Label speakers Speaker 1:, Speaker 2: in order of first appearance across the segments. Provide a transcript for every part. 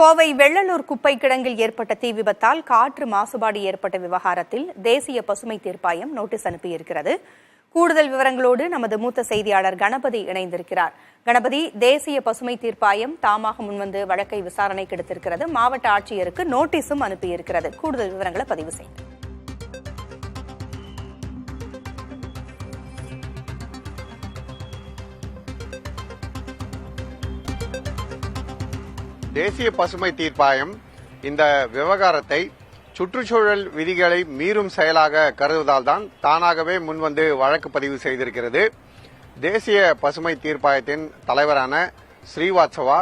Speaker 1: கோவை வெள்ளலூர் குப்பை கிடங்கில் ஏற்பட்ட தீ விபத்தால் காற்று மாசுபாடு ஏற்பட்ட விவகாரத்தில் தேசிய பசுமை தீர்ப்பாயம் நோட்டீஸ் அனுப்பியிருக்கிறது. கூடுதல் விவரங்களோடு நமது மூத்த செய்தியாளர் கணபதி இணைந்திருக்கிறார். கணபதி, தேசிய பசுமை தீர்ப்பாயம் தாமாக முன்வந்து வழக்கை விசாரணைக்கு எடுத்திருக்கிறது. மாவட்ட ஆட்சியருக்கு நோட்டீஸும் அனுப்பியிருக்கிறது. கூடுதல் விவரங்களை பதிவு செய்யுங்கள்.
Speaker 2: தேசிய பசுமை தீர்ப்பாயம் இந்த விவகாரத்தை சுற்றுச்சூழல் விதிகளை மீறும் செயலாக கருதுவதால் தான் தானாகவே முன்வந்து வழக்கு பதிவு செய்திருக்கிறது. தேசிய பசுமை தீர்ப்பாயத்தின் தலைவரான ஸ்ரீவாத்சவா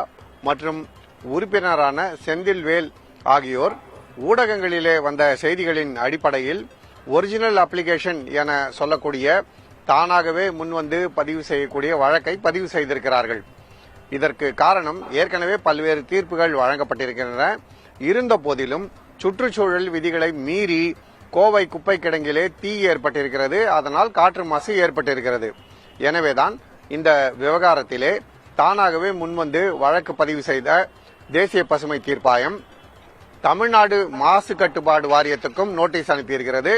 Speaker 2: மற்றும் உறுப்பினரான செந்தில்வேல் ஆகியோர் ஊடகங்களிலே வந்த செய்திகளின் அடிப்படையில் ஒரிஜினல் அப்ளிகேஷன் என சொல்லக்கூடிய தானாகவே முன்வந்து பதிவு செய்யக்கூடிய வழக்கை பதிவு செய்திருக்கிறார்கள். இதற்கு காரணம், ஏற்கனவே பல்வேறு தீர்ப்புகள் வழங்கப்பட்டிருக்கின்றன. இருந்த போதிலும் சுற்றுச்சூழல் விதிகளை மீறி கோவை குப்பை கிடங்கிலே தீ ஏற்பட்டிருக்கிறது. அதனால் காற்று மாசு ஏற்பட்டிருக்கிறது. எனவேதான் இந்த விவகாரத்திலே தானாகவே முன்வந்து வழக்கு பதிவு செய்த தேசிய பசுமை தீர்ப்பாயம் தமிழ்நாடு மாசு கட்டுப்பாடு வாரியத்துக்கும் நோட்டீஸ் அனுப்பியிருக்கிறது.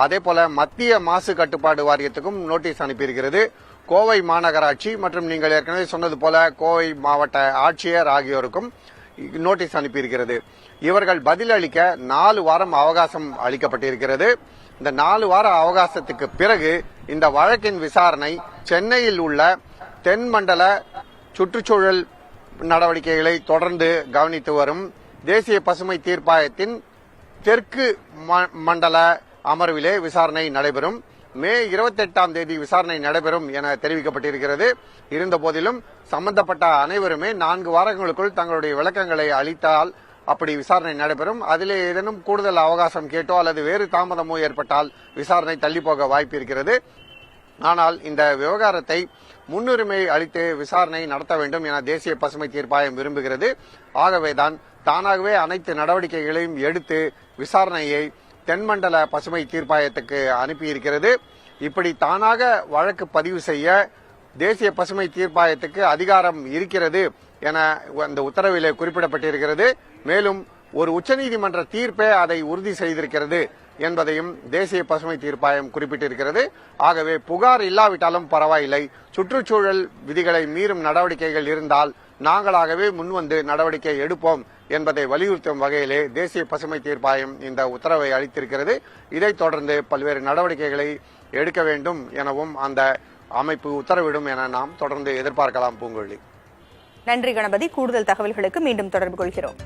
Speaker 2: அதேபோல மத்திய மாசு கட்டுப்பாடு வாரியத்துக்கும் நோட்டீஸ் அனுப்பியிருக்கிறது. கோவை மாநகராட்சி மற்றும் நீங்கள் ஏற்கனவே சொன்னது போல கோவை மாவட்ட ஆட்சியர் ஆகியோருக்கும் நோட்டீஸ் அனுப்பியிருக்கிறது. இவர்கள் பதிலளிக்க 4 வாரம் அவகாசம் அளிக்கப்பட்டிருக்கிறது. இந்த 4 வார அவகாசத்துக்கு பிறகு இந்த வழக்கின் விசாரணை சென்னையில் உள்ள தென்மண்டல சுற்றுச்சூழல் நடவடிக்கைகளை தொடர்ந்து கவனித்து வரும் தேசிய பசுமை தீர்ப்பாயத்தின் தெற்கு மண்டல அமர்விலே விசாரணை நடைபெறும். மே 28ஆம் தேதி விசாரணை நடைபெறும் என தெரிவிக்கப்பட்டிருக்கிறது. இருந்தபோதிலும் சம்பந்தப்பட்ட அனைவருமே 4 வாரங்களுக்குள் தங்களுடைய விளக்கங்களை அளித்தால் அப்படி விசாரணை நடைபெறும். அதிலே ஏதேனும் கூடுதல் அவகாசம் கேட்டோ அல்லது வேறு தாமதமோ ஏற்பட்டால் விசாரணை தள்ளிப்போக வாய்ப்பு இருக்கிறது. ஆனால் இந்த விவகாரத்தை முன்னுரிமை அளித்து விசாரணை நடத்த வேண்டும் என தேசிய பசுமை தீர்ப்பாயம் விரும்புகிறது. ஆகவேதான் தானாகவே அனைத்து நடவடிக்கைகளையும் எடுத்து விசாரணையை தென்மண்டல பசுமை தீர்ப்பாயத்துக்கு அனுப்பியிருக்கிறது. இப்படி தானாக வழக்கு பதிவு செய்ய தேசிய பசுமை தீர்ப்பாயத்துக்கு அதிகாரம் இருக்கிறது என அந்த உத்தரவிலே குறிப்பிடப்பட்டிருக்கிறது. மேலும் ஒரு உச்சநீதிமன்ற தீர்ப்பே அதை உறுதி செய்திருக்கிறது என்பதையும் தேசிய பசுமை தீர்ப்பாயம் குறிப்பிட்டிருக்கிறது. ஆகவே புகார் இல்லாவிட்டாலும் பரவாயில்லை, சுற்றுச்சூழல் விதிகளை மீறும் நடவடிக்கைகள் இருந்தால் நாங்களாகவே முன்வந்து நடவடிக்கை எடுப்போம் என்பதை வலியுறுத்தும் வகையிலே தேசிய பசுமை தீர்ப்பாயம் இந்த உத்தரவை அளித்திருக்கிறது. இதைத் தொடர்ந்து பல்வேறு நடவடிக்கைகளை எடுக்க வேண்டும் எனவும் அந்த அமைப்பு உத்தரவிடும் என நாம் தொடர்ந்து எதிர்பார்க்கலாம். பூங்கொழி,
Speaker 1: நன்றி கணபதி. கூடுதல் தகவல்களுக்கு மீண்டும் தொடர்பு கொள்கிறோம்.